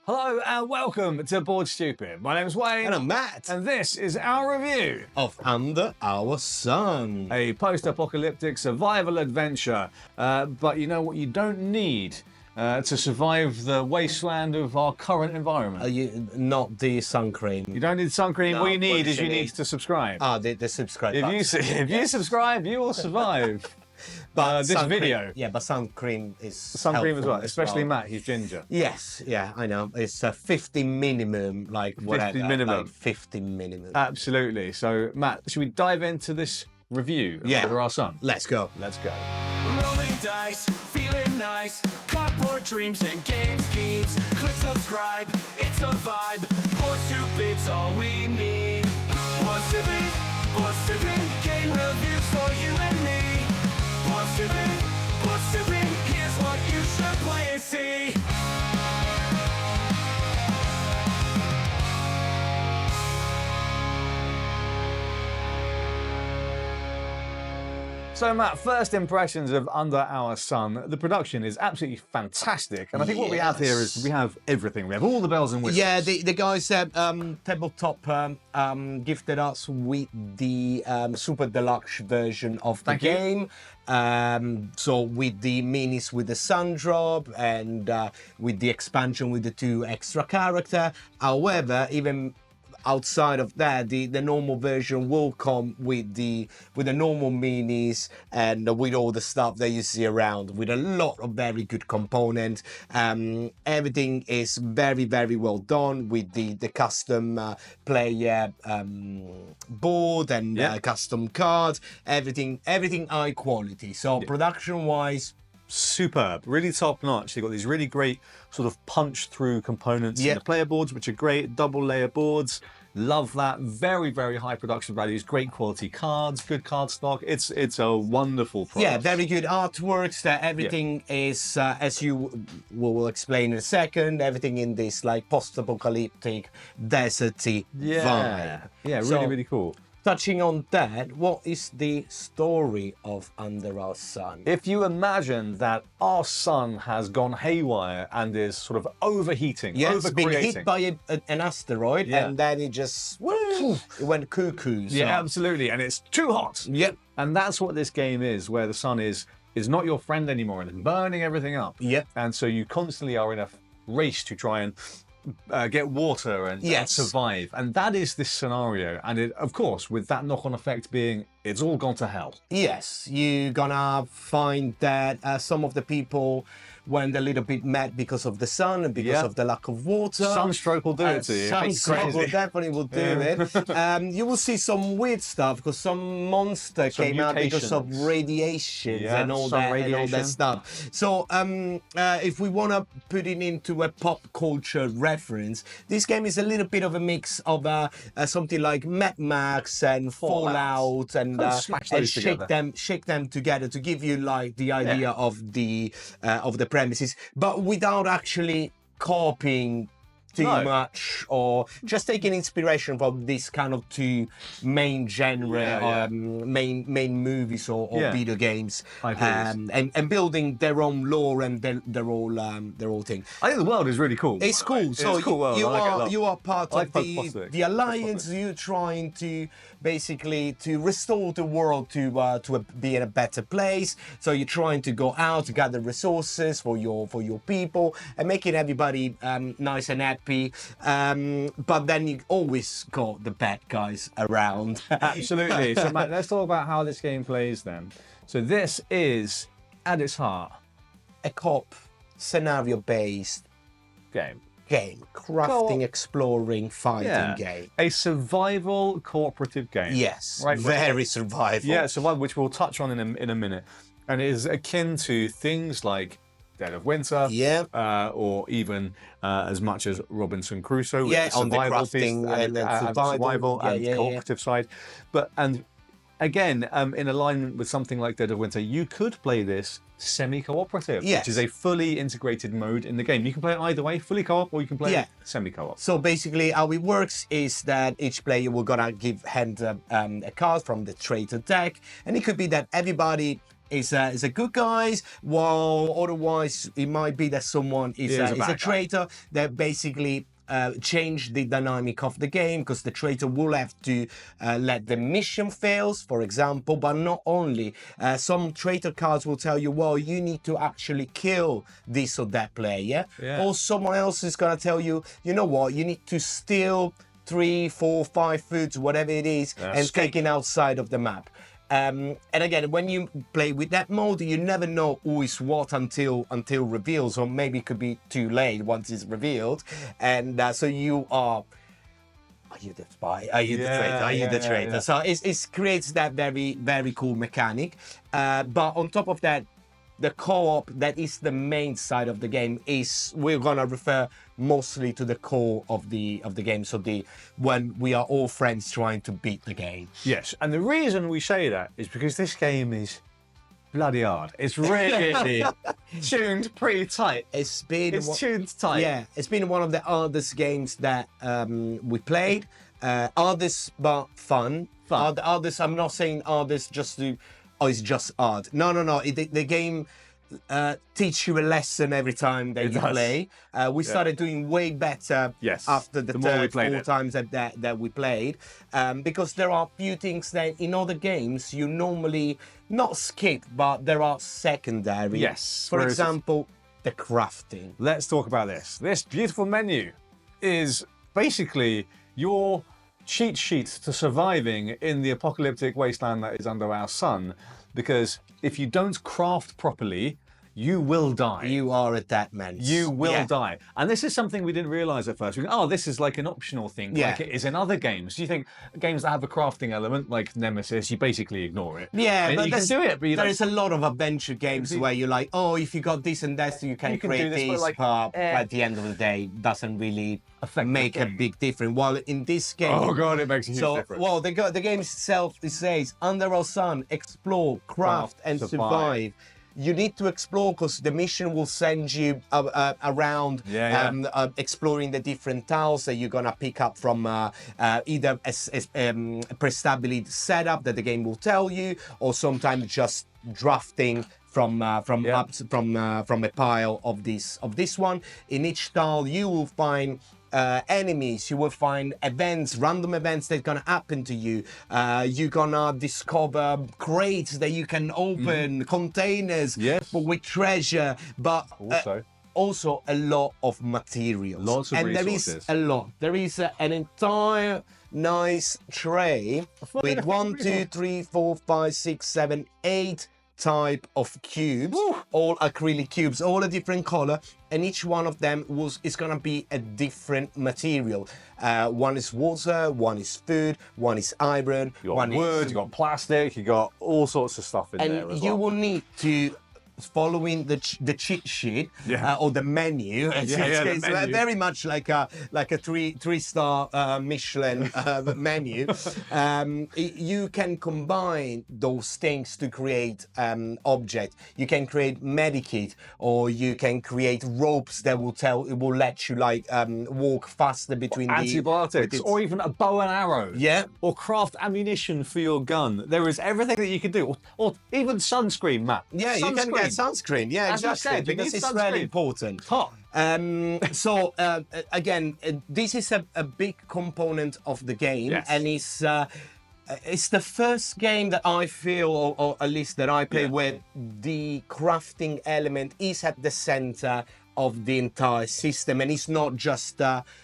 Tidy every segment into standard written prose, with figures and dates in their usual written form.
Hello and welcome to Board Stupid. My name's Wayne. And I'm Matt. And this is our review of Under Our Sun. A post-apocalyptic survival adventure. But you know what you don't need to survive the wasteland of our current environment? Not the sun cream. You don't need sun cream. No, what you need what is you you need need? to subscribe. The subscribe If button. you subscribe, you will survive. But this sun video. Cream, yeah, but sun cream is Sun cream as well, especially well. Matt, he's ginger. Yes, yeah, I know. It's 50 minimum, like whatever. 50 minimum. Like 50 minimum. Absolutely. So, Matt, should we dive into this review of Under Our Sun? Let's go. Let's go. Rolling dice, feeling nice. Cardboard dreams and game schemes. Click subscribe, it's a vibe. Board Stupid's all we need. Board Stupid, game reviews for you and me. Board Stupid, here's what you should play and see. So Matt, first impressions of Under Our Sun. The production is absolutely fantastic, and I think what we have here is we have everything. We have all the bells and whistles. Yeah, the guys at Tabletop gifted us with the super deluxe version of the game. So with the minis with the sun drop and with the expansion with the 2 extra character. However, even outside of that, the normal version will come with the normal minis and with all the stuff that you see around, with a lot of very good components. Everything is very, very well done with the custom player board and custom cards. Everything high quality. So production wise, superb, really top notch. You've got these really great sort of punch through components in the player boards, which are great, double layer boards. Love that. Very, very high production values, great quality cards, good card stock. It's a wonderful product. Yeah, very good artworks. That everything is, as you will explain in a second, everything in this like post-apocalyptic, deserty vibe. Yeah, really, So, really cool. Touching on that, what is the story of Under Our Sun? If you imagine that our sun has gone haywire and is sort of overheating, It's been overcreating. hit by an asteroid, and then it just it went cuckoo. So. Yeah, absolutely, and it's too hot. Yep. And that's what this game is, where the sun is not your friend anymore and is burning everything up. Yep. And so you constantly are in a race to try and get water and survive. And that is this scenario. And it, of course, with that knock-on effect being it's all gone to hell. Yes, you're gonna find that some of the people went a little bit mad because of the sun and because of the lack of water. Sunstroke will do it to you. Sunstroke will definitely will do it. You will see some weird stuff because some monster came out because of radiations and all that stuff. So if we want to put it into a pop culture reference, this game is a little bit of a mix of something like Mad Max and Fallout and shake them together to give you like the idea of the premises, but without actually copying too much or just taking inspiration from this kind of 2 main genre, main movies or video games, and building their own lore and their whole thing. I think the world is really cool. It's cool. So it's a cool world. you are part of the alliance. Post-apocalyptic. You're trying to basically to restore the world to be in a better place. So you're trying to go out to gather resources for your people and making everybody nice and happy. But then you always got the bad guys around. Absolutely. So Matt, let's talk about how this game plays then. So this is, at its heart, a co-op scenario-based game. Crafting, exploring, fighting game. A survival cooperative game. Yes, right. Very survival. Yeah, survival, which we'll touch on in a minute, and it is akin to things like Dead of Winter, or even as much as Robinson Crusoe, on the crafting and survival and cooperative side. But again, in alignment with something like Dead of Winter, you could play this semi-cooperative, which is a fully integrated mode in the game. You can play it either way, fully co-op, or you can play it semi-co-op. So basically how it works is that each player will gonna hand a card from the traitor deck, and it could be that everybody is a good guys, while otherwise it might be that someone is a traitor that basically change the dynamic of the game, because the traitor will have to let the mission fails, for example. But not only, some traitor cards will tell you, well, you need to actually kill this or that player, or someone else is going to tell you, you know what, you need to steal 3, 4, 5 foods, whatever it is, and take it outside of the map. And again, when you play with that mode, you never know who is what until reveals, or maybe it could be too late once it's revealed. And so you are you the spy? Are you the traitor? Are you the traitor? Yeah. So it creates that very, very cool mechanic. But on top of that, the co-op, that is the main side of the game, is we're gonna refer mostly to the core of the game. So when we are all friends trying to beat the game. Yes, and the reason we say that is because this game is bloody hard. It's really tuned pretty tight. It's tuned tight. Yeah, it's been one of the hardest games that we played. Hardest but fun. Hardest. I'm not saying hardest just to. Oh, it's just hard. No. The game teach you a lesson every time that you play. We started doing way better after the third, 4 times that we played, because there are a few things that in other games you normally not skip, but there are secondary. Yes. For example, the crafting. Let's talk about this. This beautiful menu is basically your cheat sheet to surviving in the apocalyptic wasteland that is under our sun, because if you don't craft properly, you will die. You are a dead man. You will die. And this is something we didn't realize at first. We go, oh, this is like an optional thing, like it is in other games. Do you think games that have a crafting element, like Nemesis, you basically ignore it? Yeah, and but you can do it. But there's a lot of adventure games where you're like, oh, if you got this and that, so you can create this, but at the end of the day, doesn't really make a big difference. While in this game, oh god, it makes a huge difference. Well, the game itself, it says, under our sun, explore, craft, and survive. You need to explore, because the mission will send you around exploring the different tiles that you're gonna pick up from either a pre-established setup that the game will tell you, or sometimes just drafting from a pile of this one. In each tile, you will find enemies, you will find events, random events that are gonna happen to you. You're gonna discover crates that you can open, containers with treasure, but also a lot of materials. Lots of resources. There is a lot. There is an entire nice tray with 1, 2, 3, 4, 5, 6, 7, 8 type of cubes, all acrylic cubes, all a different color, and each one of them is gonna be a different material. One is water, one is food, one is iron, you got wood, you got plastic, you got all sorts of stuff in there as well. And you will need to, following the cheat sheet or the menu, the menu. Very much like a 3-star Michelin menu. You can combine those things to create objects. You can create medikit, or you can create ropes that will let you walk faster between antibiotics, or even a bow and arrow. Or craft ammunition for your gun. There is everything that you can do, or even sunscreen, Matt. You can get sunscreen, exactly, because it's really important. Hot. So again, this is a big component of the game, and it's the first game that I feel, or at least that I play, where the crafting element is at the center of the entire system, and it's not just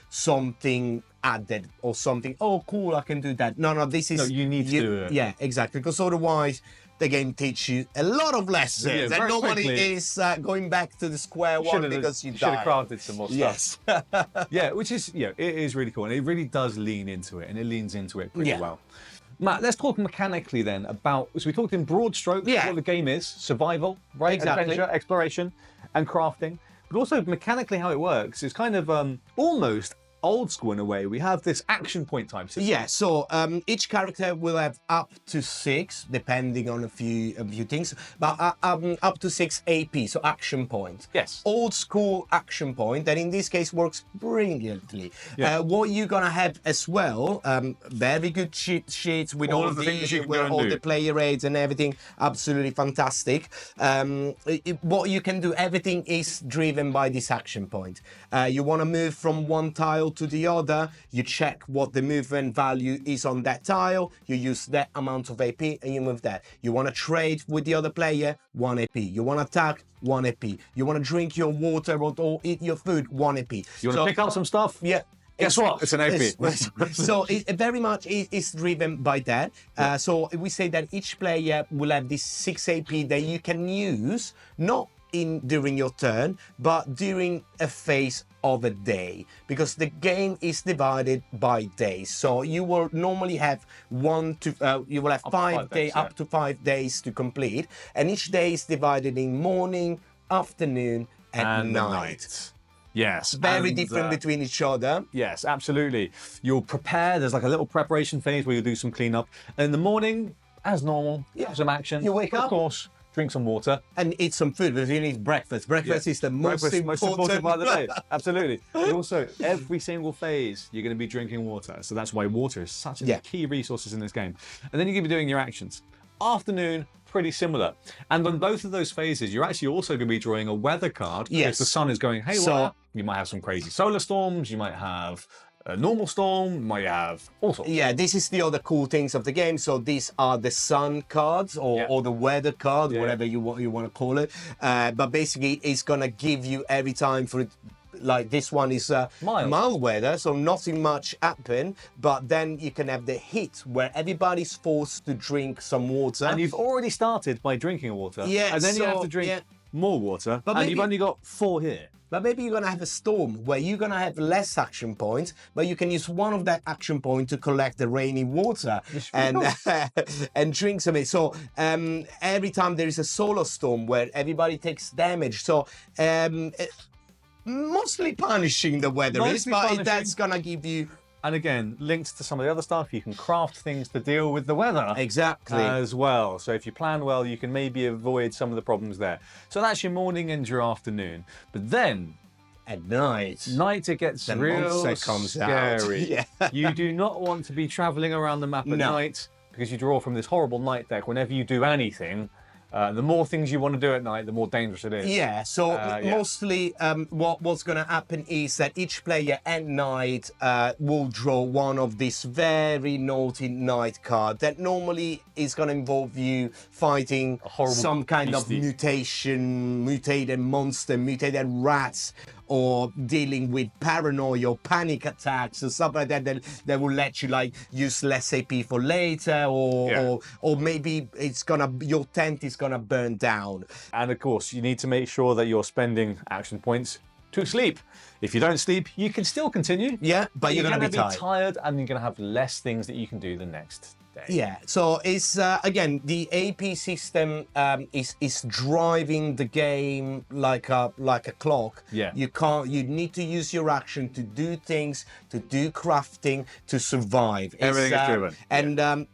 something added or something. Oh, cool! I can do that. No, this is. No, you need to do it. Yeah, exactly. Because otherwise, the game teaches you a lot of lessons, and nobody is going back to the square one because you should have crafted some more stuff. Yes. Which is it is really cool, and it really does lean into it, and it leans into it pretty well. Matt, let's talk mechanically then about. So we talked in broad strokes what the game is: survival, adventure, exploration, and crafting. But also mechanically how it works is kind of almost old school in a way. We have this action point type system. Yeah, so each character will have up to 6, depending on a few things, but up to 6 AP, so action points. Yes. Old school action point, that in this case works brilliantly. Yeah. What you're gonna have as well, very good cheat sheets with all the things you can all the player aids and everything, absolutely fantastic. What you can do, everything is driven by this action point. You want to move from one tile to the other, you check what the movement value is on that tile, you use that amount of AP and you move that. You want to trade with the other player, 1 AP. You want to attack, 1 AP. You want to drink your water or eat your food, 1 AP. You want to pick up some stuff? Yeah. Guess what? It's an AP. So it very much is driven by that. So we say that each player will have this 6 AP that you can use, not during your turn, but during a phase of a day, because the game is divided by days. So you will normally have you will have 5 days, up to 5 days to complete, and each day is divided in morning, afternoon, and night. Yes. Very different between each other. Yes, absolutely. You'll prepare. There's like a little preparation phase where you'll do some cleanup. And in the morning, as normal, some action. You wake up. Of course, drink some water. And eat some food, because you need breakfast. Breakfast is the most important part of the day. Absolutely. But also, every single phase, you're going to be drinking water. So that's why water is such a key resource in this game. And then you're going to be doing your actions. Afternoon, pretty similar. And on both of those phases, you're actually also going to be drawing a weather card. Because the sun is going haywire. You might have some crazy solar storms. You might have a normal storm. You might have all sorts. Yeah, this is the other cool things of the game. So these are the sun cards or the weather card, whatever you want to call it. But basically, it's going to give you every time for it. Like this one is mild weather, so nothing much happen, but then you can have the heat where everybody's forced to drink some water. And you've already started by drinking water. Yeah, and then you have to drink more water, but you've only got 4 here. But maybe you're going to have a storm where you're going to have less action points, but you can use one of that action point to collect the rainy water and drink some of it. So every time there is a solar storm where everybody takes damage, so mostly punishing the weather but that's gonna give you. And again, linked to some of the other stuff, you can craft things to deal with the weather. Exactly. As well. So if you plan well, you can maybe avoid some of the problems there. So that's your morning and your afternoon. But then at night it gets real scary. You do not want to be traveling around the map at night, because you draw from this horrible night deck whenever you do anything. The more things you want to do at night, the more dangerous it is. Yeah, so mostly what's going to happen is that each player at night will draw one of these very naughty night cards that normally is going to involve you fighting some kind of mutated monster, mutated rats, or dealing with paranoia or panic attacks or stuff like that that will let you like use less AP for later, or maybe your tent is gonna burn down. And of course, you need to make sure that you're spending action points to sleep. If you don't sleep, you can still continue. Yeah, but you're gonna be tired, and you're gonna have less things that you can do the next day. Yeah, so it's again, the AP system is driving the game like a clock. Yeah, you need to use your action to do things, to do crafting, to survive. Everything is driven. And I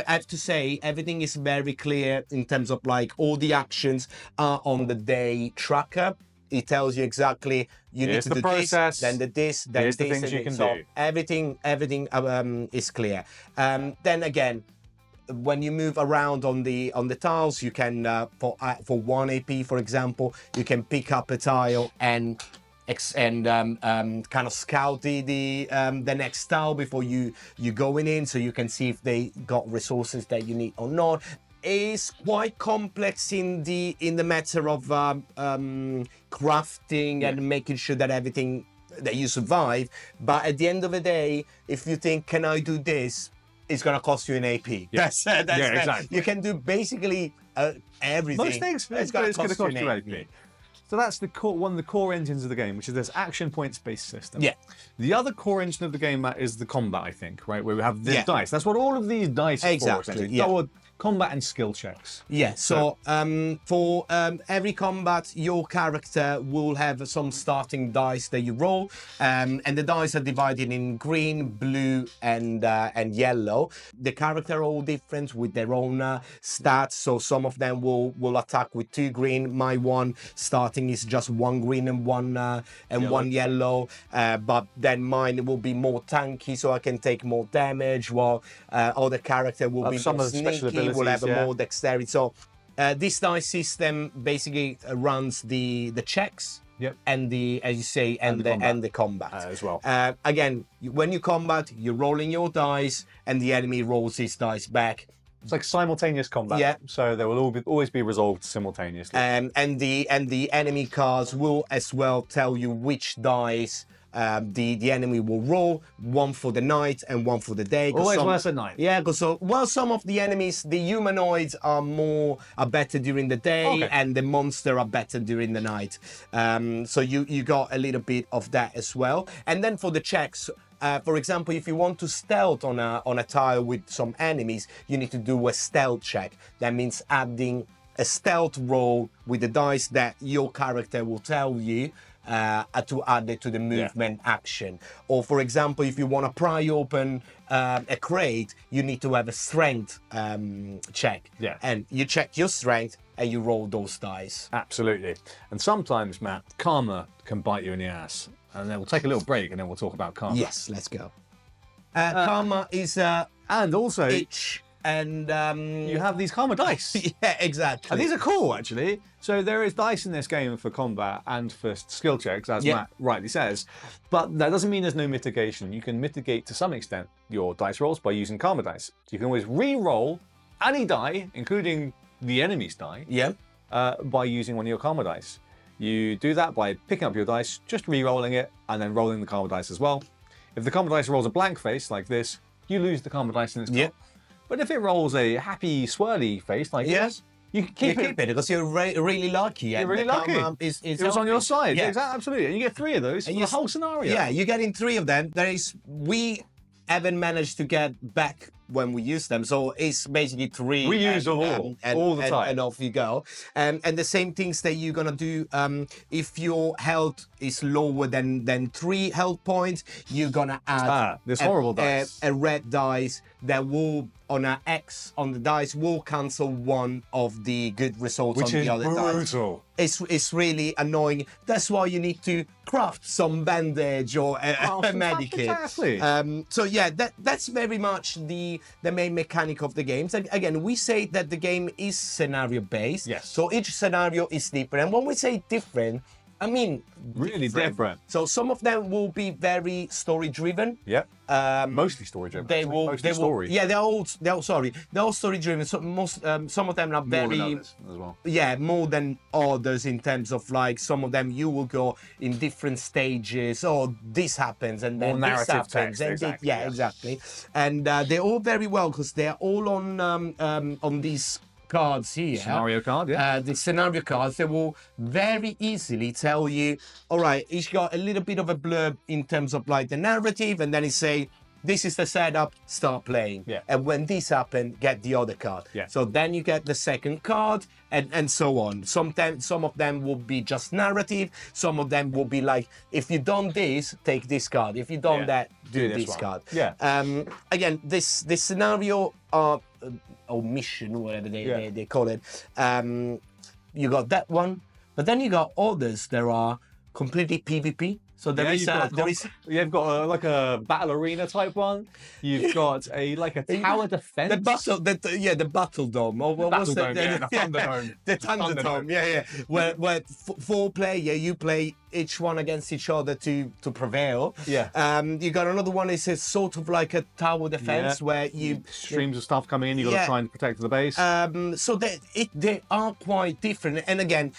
have to say, everything is very clear in terms of like all the actions are on the day tracker. It tells you exactly you need to do this, then this, then this, the things you can do. Everything is clear. Then again, when you move around on the tiles, you can for 1 AP, for example, you can pick up a tile and kind of scout the next tile before you going in, so you can see if they got resources that you need or not. Is quite complex in the matter of crafting and making sure that everything that you survive. But at the end of the day, if you think, can I do this? It's gonna cost you an AP. Yeah. That's exactly. You can do basically everything. Most things. It's gonna cost you an AP. So that's one of the core engines of the game, which is this action points-based system. Yeah. The other core engine of the game, Matt, is the combat, I think, right? Where we have this dice. That's what all of these dice are for, essentially. Yeah. combat and skill checks. Yeah, so for every combat, your character will have some starting dice that you roll, and the dice are divided in green, blue, and yellow. The character are all different with their own stats, so some of them will attack with 2 green. My one starting is just 1 green and one yellow, but then mine will be more tanky, so I can take more damage, while other character will be more sneaky, will have more dexterity. So this dice system basically runs the checks. Yep. And the, as you say, and the combat as well. Again, when you combat, you're rolling your dice, and the enemy rolls his dice back. It's like simultaneous combat. Yeah. So they will always be resolved simultaneously. And the enemy cards will as well tell you which dice the enemy will roll, one for the night and one for the day. Always worse at night. Yeah, because some of the enemies, the humanoids are better during the day, and the monster are better during the night. So you got a little bit of that as well. And then for the checks, for example, if you want to stealth on a tile with some enemies, you need to do a stealth check. That means adding a stealth roll with the dice that your character will tell you to add it to the movement action. Or for example, if you want to pry open a crate, you need to have a strength check. Yeah. And you check your strength and you roll those dice. Absolutely. And sometimes, Matt, karma can bite you in the ass. And then we'll take a little break and then we'll talk about karma. Yes, let's go. Karma is and also itch. And you have these karma dice. Yeah, exactly. And these are cool, actually. So there is dice in this game for combat and for skill checks, as Matt rightly says. But that doesn't mean there's no mitigation. You can mitigate to some extent your dice rolls by using karma dice. You can always re-roll any die, including the enemy's die, by using one of your karma dice. You do that by picking up your dice, just re-rolling it, and then rolling the karma dice as well. If the karma dice rolls a blank face like this, you lose the karma dice in its top. But if it rolls a happy, swirly face like this, you can keep it because you're really lucky. You're really lucky. It was on your side. Yeah. Exactly, absolutely. And you get 3 of those for the whole scenario. Yeah, you're getting 3 of them. We haven't managed to get back when we use them, so it's basically 3. We use them all the time, and off you go. And the same things that you're gonna do. If your health is lower than 3 health points, you're gonna add this horrible dice, a red dice that will on an X on the dice will cancel one of the good results on the other brutal. dice. It's really annoying. That's why you need to craft some bandage or a medikit. Exactly. So yeah, that's very much the main mechanic of the games. And again, we say that the game is scenario based. Yes. So each scenario is different. And when we say different, I mean really different. So some of them will be very story driven. Yep. Mostly story driven. They will. Yeah, they're all story driven. So some of them are very more than others as well. Yeah, more than others in terms of like some of them you will go in different stages. Oh, this happens and then this happens. Text, exactly, exactly. And they're all very well because they're all on these cards here. Scenario card, yeah. The scenario cards, they will very easily tell you, all right, it's got a little bit of a blurb in terms of like the narrative, and then it say, this is the setup, start playing. Yeah. And when this happens, get the other card. Yeah. So then you get the second card and so on. Sometimes some of them will be just narrative. Some of them will be like, if you done this, take this card. If you done that, do this card. Yeah. Again, this scenario or mission, whatever they call it. You got that one, but then you got others that are completely PvP. So you've got like a battle arena type one. You've got a tower defense. The battle dome. Or what was it? The thunder dome. The thunder dome. Yeah. Where 4 player, you play each one against each other to prevail. Yeah. You got another one. It's sort of like a tower defense where you streams of stuff coming in. You got to try and protect the base. So they are quite different. And again,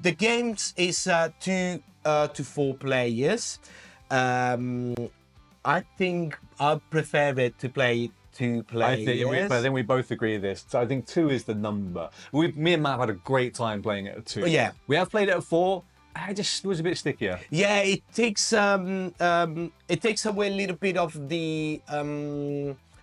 the games is 2 to 4 players. I think I prefer it to play 2 players. I think we both agree this. So I think 2 is the number. Me and Matt have had a great time playing it at 2. Yeah. We have played it at 4. I just was a bit stickier. Yeah, it takes away a little bit of the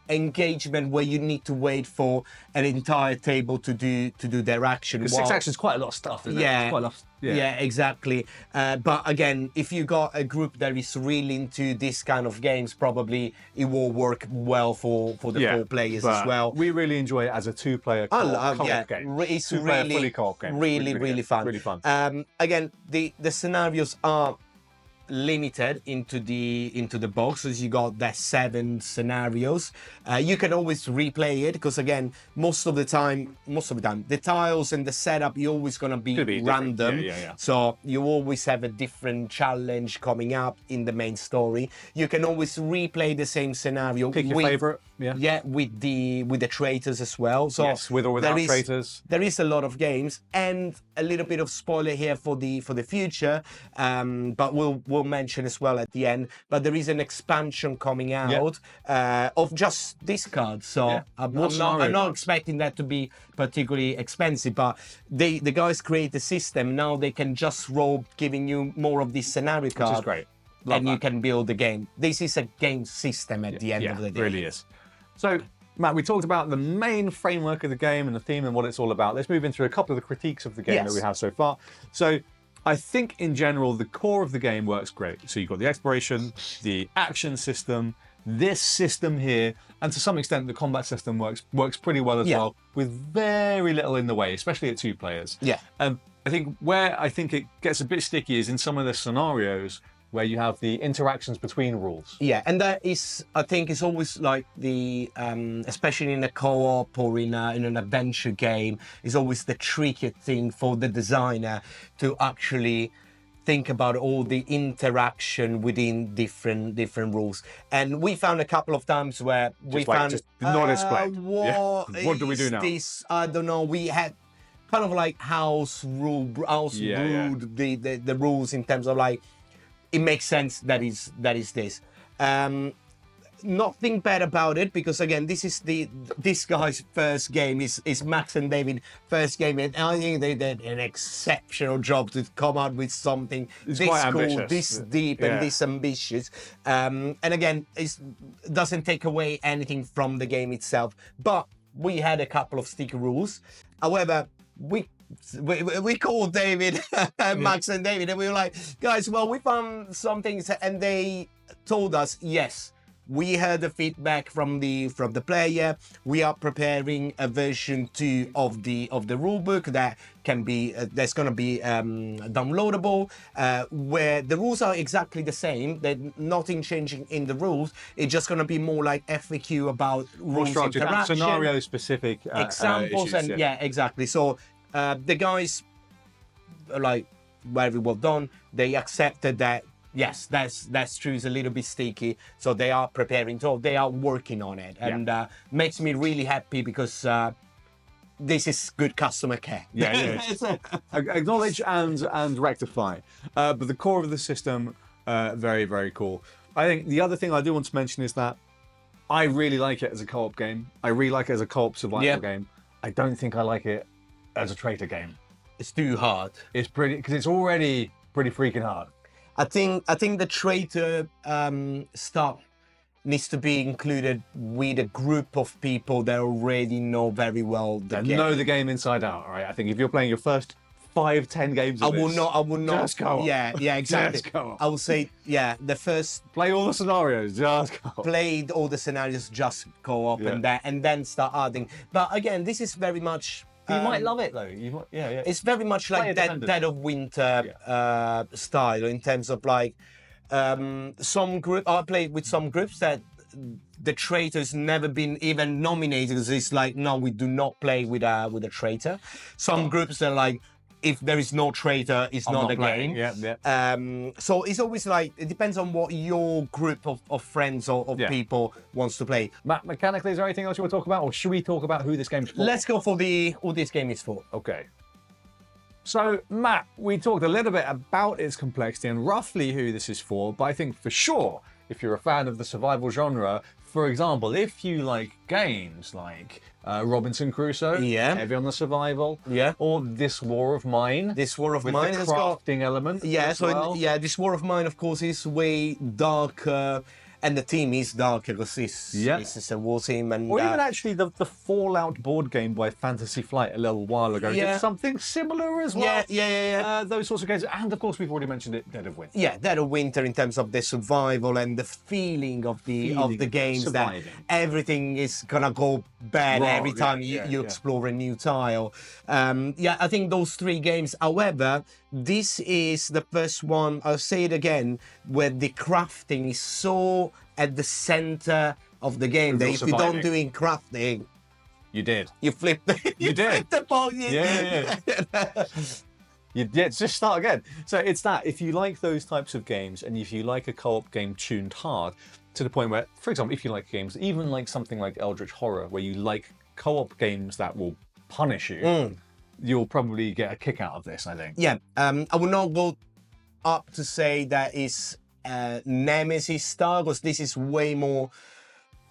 engagement where you need to wait for an entire table to do their action. Because 6 actions is quite a lot of stuff, isn't it? It's quite a lot. Yeah, exactly. But again, if you got a group that is really into this kind of games, probably it will work well for the 4 players as well. We really enjoy it as a 2-player co-op game. It's fully co-op game. Really fun. Really fun. Again, the scenarios are limited into the box, as you got the 7 scenarios. You can always replay it, because again, most of the time the tiles and the setup, you're always going to be random. So you always have a different challenge coming up in the main story. You can always replay the same scenario. Pick your favorite. With the traitors as well. So yes, with or without traitors. There is a lot of games, and a little bit of spoiler here for the future, but we'll mention as well at the end. But there is an expansion coming out of just this card. So I'm not expecting that to be particularly expensive, but the guys create a system. Now they can just roll, giving you more of this scenario card. Which is great. You can build the game. This is a game system at the end of the day. It really is. So, Matt, we talked about the main framework of the game and the theme and what it's all about. Let's move into a couple of the critiques of the game that we have so far. So, I think in general, the core of the game works great. So you've got the exploration, the action system, this system here, and to some extent, the combat system works pretty well as well, with very little in the way, especially at 2 players. I think where it gets a bit sticky is in some of the scenarios where you have the interactions between rules. Yeah, and that is, I think, it's always like the, especially in a co-op or in an adventure game, is always the tricky thing for the designer to actually think about all the interaction within different rules. And we found a couple of times where just not explained. What do we do now? This, I don't know, we had kind of like house ruled the rules in terms of like, it makes sense that is this. Nothing bad about it, because again, this is this guy's first game, is Max and David first game, and I think they did an exceptional job to come out with something this cool, this deep, and this ambitious. And again, it doesn't take away anything from the game itself, but we had a couple of sticky rules. However, we called David, Max and David, and we were like, guys, well, we found some things, and they told us, yes, we heard the feedback from the player. We are preparing a version 2 of the rulebook that can be that's going to be downloadable, where the rules are exactly the same. There's nothing changing in the rules. It's just going to be more like FAQ about rules interaction, scenario specific examples, issues, and exactly. So the guys, like, very well done. They accepted that. Yes, that's true. It's a little bit sticky, so they are preparing. So they are working on it, and makes me really happy, because this is good customer care. Acknowledge and rectify. But the core of the system, very, very cool. I think the other thing I do want to mention is that I really like it as a co-op game. I really like it as a co-op survival game. I don't think I like it as a traitor game. It's too hard. It's pretty, because it's already pretty freaking hard. I think the traitor stuff needs to be included with a group of people that already know very well the game. Know the game inside out, all right? I think if you're playing your first 5-10 games of I will not. Just go on. Yeah, exactly. Just go on. I will say, the first... Play all the scenarios, just go on. Played all the scenarios, just go up and then start adding. But again, this is very much... You might love it though. It's very much like Dead of Winter style, in terms of like some group. I played with some groups that the traitor's never been even nominated, because it's like, no, we do not play with a traitor. Some groups are like, if there is no traitor, it's not a game. So it's always like, it depends on what your group of friends or of people wants to play. Matt, mechanically, is there anything else you want to talk about, or should we talk about who this game's for? Let's go for who this game is for. Okay. So, Matt, we talked a little bit about its complexity and roughly who this is for, but I think for sure, if you're a fan of the survival genre, for example, if you like games like Robinson Crusoe, heavy on the survival, or This War of Mine, This War of with Mine the crafting element, This War of Mine, of course, is way darker And the theme is dark because it's a war theme. And, or even actually the Fallout board game by Fantasy Flight a little while ago did something similar as well. Yeah. Those sorts of games. And of course, we've already mentioned it, Dead of Winter. Yeah, Dead of Winter in terms of the survival and the feeling of the games surviving. That everything is gonna go bad every time you explore a new tile. I think those 3 games. However, this is the first one, I'll say it again, where the crafting is so at the center of the game that if you don't do in crafting, you flip the ball. Just start again. So it's that, if you like those types of games and if you like a co-op game tuned hard to the point where, for example, if you like games, even like something like Eldritch Horror, where you like co-op games that will punish you, you'll probably get a kick out of this, I think. Yeah, I will not go up to say that it's Nemesis style, because this is way more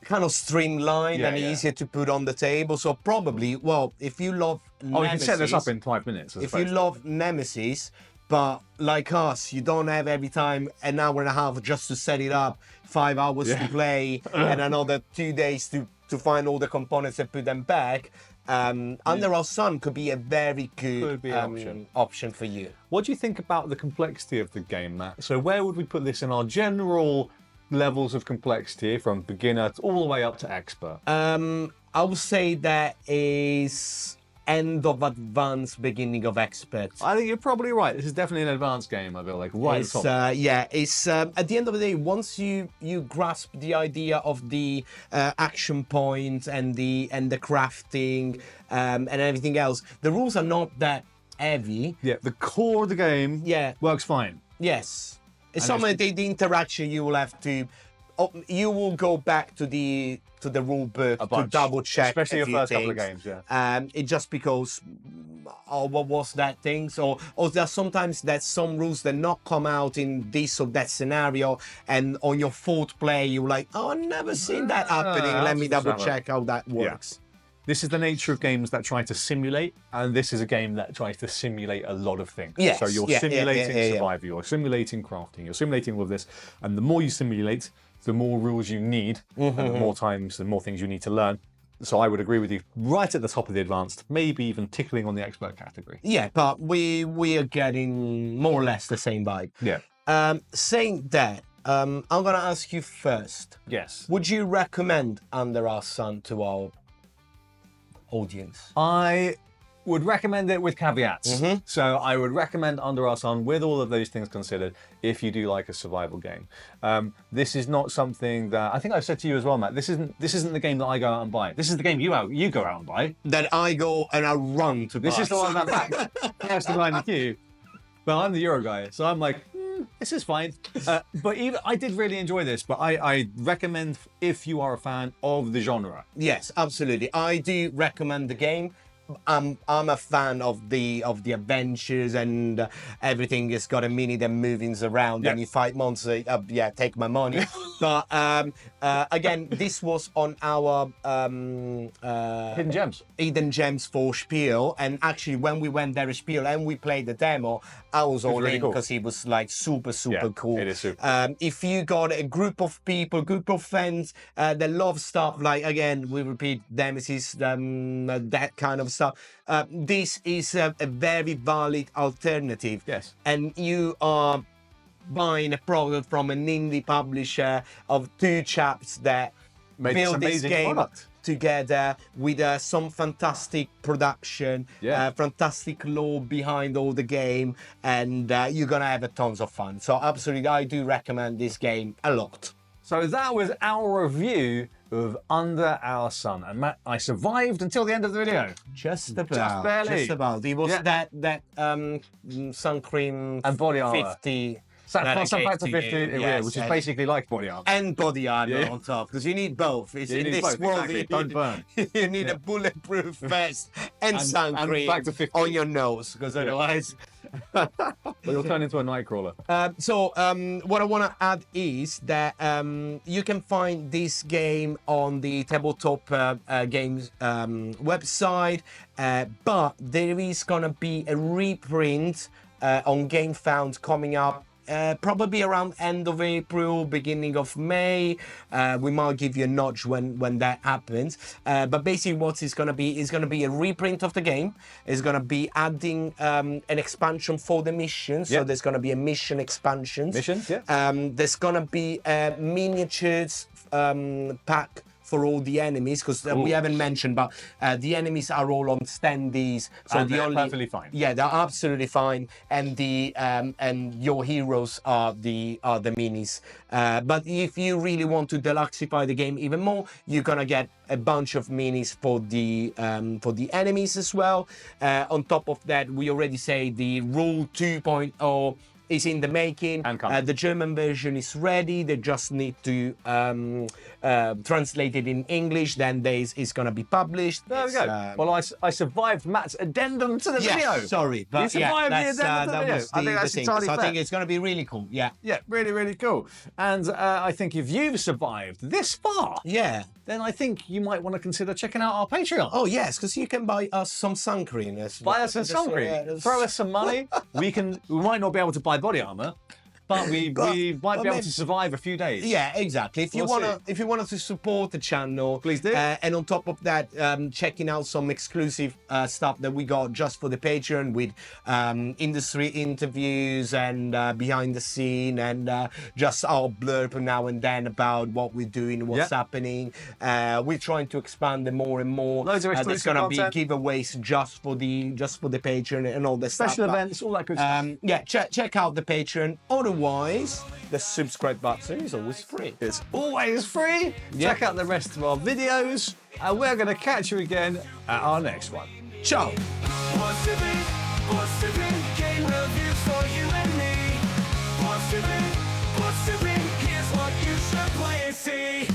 kind of streamlined and easier to put on the table. So probably, well, if you love Nemesis... Oh, you can set this up in 5 minutes. If you love Nemesis, but like us, you don't have every time an hour and a half just to set it up, 5 hours to play, and another 2 days to find all the components and put them back, Under Our Sun could be a very good option for you. What do you think about the complexity of the game, Matt? So where would we put this in our general levels of complexity, from beginner all the way up to expert? I would say that is end of advanced, beginning of expert. I think you're probably right. This is definitely an advanced game, I feel like. Right it's, it's at the end of the day, once you grasp the idea of the action points and the crafting and everything else, the rules are not that heavy. Yeah, the core of the game works fine. Yes. It's some of the interaction you will have to... you will go back to the rule book to double check, especially your first couple of games. It just because, what was that thing? So, or there's sometimes that some rules that not come out in this or that scenario, and on your 4th play you're like, oh, I've never seen that happening. Let me double check how that works. This is the nature of games that try to simulate, and this is a game that tries to simulate a lot of things. Yes. So you're simulating survival, you're simulating crafting, you're simulating all of this, and the more you simulate, the more rules you need, and the more times, the more things you need to learn. So I would agree with you, right at the top of the advanced, maybe even tickling on the expert category. Yeah, but we are getting more or less the same vibe. Yeah. Saying that, I'm going to ask you first. Yes. Would you recommend Under Our Sun to our audience? I would recommend it with caveats. So I would recommend Under Our Sun with all of those things considered if you do like a survival game. This is not something that I think I've said to you as well, Matt. This isn't the game that I go out and buy. This is the game you go out and buy. That I go and I run to buy. This is the one that has to buy in the queue. But I'm the Euro guy, so I'm like, this is fine. But even I did really enjoy this, but I recommend if you are a fan of the genre. Yes, absolutely. I do recommend the game. I'm a fan of the adventures and everything has got a minute and movings around and you fight monsters. Take my money. But again, this was on our Hidden Gems for Spiel, and actually when we went there at Spiel and we played the demo, I was all in because it was like super cool. It is super. If you got a group of people, group of friends that love stuff like, again, we repeat, Nemesis, that kind of stuff, this is a very valid alternative. Yes. And you are buying a product from an indie publisher of 2 chaps that build this game together with some fantastic production, fantastic lore behind all the game, and you're gonna have a tons of fun. So absolutely, I do recommend this game a lot. So that was our review of Under Our Sun, and Matt, I survived until the end of the video. Just about. Just barely. Just about. It was that sun cream and body armor. 50. Some factor 50, which is basically like body armor. And body armor on top, because you need both. In this world, don't burn. You need a bulletproof vest and sun cream on your nose, because otherwise... But you'll turn into a nightcrawler. So what I want to add is that you can find this game on the tabletop games website, but there is going to be a reprint on GameFound coming up probably around end of April, beginning of May. We might give you a nudge when that happens. But basically what it's going to be is going to be a reprint of the game. It's going to be adding an expansion for the missions. So there's going to be a mission expansions. There's going to be a miniatures pack for all the enemies, because we haven't mentioned, but the enemies are all on standees, so and they're perfectly fine. Yeah, they're absolutely fine, and the and your heroes are the minis. But if you really want to deluxify the game even more, you're gonna get a bunch of minis for the enemies as well. On top of that, we already say the Rule 2.0 is in the making. The German version is ready. They just need to translate it in English. Then it's going to be published. There we go. Well, I survived Matt's addendum to the video. Sorry, but you survived the addendum to the video. I think that's entirely fair. I think it's going to be really cool. Yeah, really, really cool. And I think if you've survived this far, then I think you might want to consider checking out our Patreon. Oh yes, because you can buy us some sun cream. Buy us some sun cream. Throw us some money. We might not be able to buy body armor, but we might be able to survive a few days. Yeah, exactly. If you wanted to support the channel, please do. And on top of that, checking out some exclusive stuff that we got just for the Patreon with industry interviews and behind the scene and just our blurb now and then about what we're doing, what's happening. We're trying to expand them more and more. Loads of there's going to be giveaways just for the Patreon and all the special events, all that good stuff. Yeah, check out the Patreon. Otherwise, the subscribe button is always free. It's always free. Check out the rest of our videos, and we're going to catch you again at our next one. Ciao. Game reviews for you and me. Here's what you should play and see.